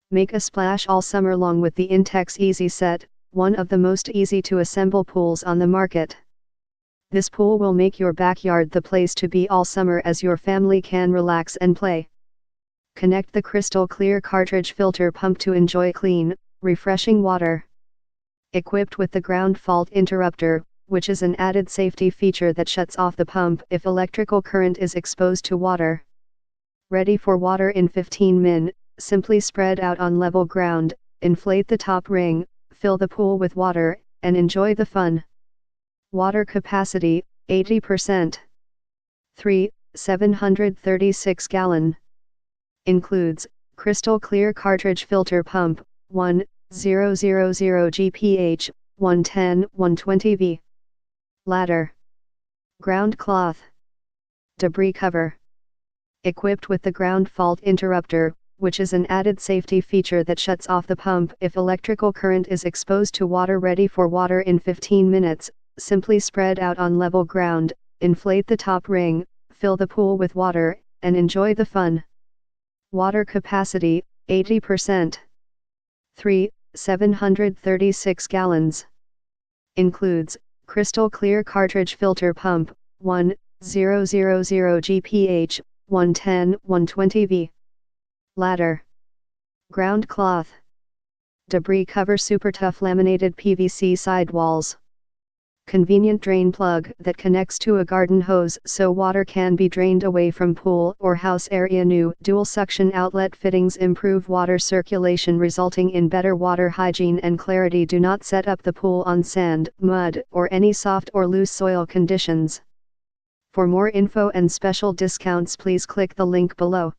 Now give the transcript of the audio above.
Make a splash all summer long with the Intex Easy Set, one of the most easy to assemble pools on the market. This pool will make your backyard the place to be all summer as your family can relax and play. Connect the Krystal clear cartridge filter pump to enjoy clean, refreshing water. Equipped with the ground fault interrupter, which is an added safety feature that shuts off the pump if electrical current is exposed to water. Ready for water in 15 min, simply spread out on level ground, inflate the top ring, fill the pool with water, and enjoy the fun. Water capacity, 80%. 736 gallon. Includes, Krystal clear cartridge filter pump, 1000 GPH, 110/120V. Ladder. Ground cloth. Debris cover. Equipped with the ground fault interrupter, which is an added safety feature that shuts off the pump if electrical current is exposed to water. Ready for water in 15 minutes, simply spread out on level ground, inflate the top ring, fill the pool with water, and enjoy the fun. Water capacity, 80%. 736 gallons. Includes, Krystal clear cartridge filter pump, 1000 GPH, 110/120V. Ladder. Ground cloth. Debris cover super tough laminated PVC sidewalls. Convenient drain plug that connects to a garden hose so water can be drained away from pool or house area. New dual suction outlet fittings improve water circulation resulting in better water hygiene and clarity. Do not set up the pool on sand, mud, or any soft or loose soil conditions. For more info and special discounts, please click the link below.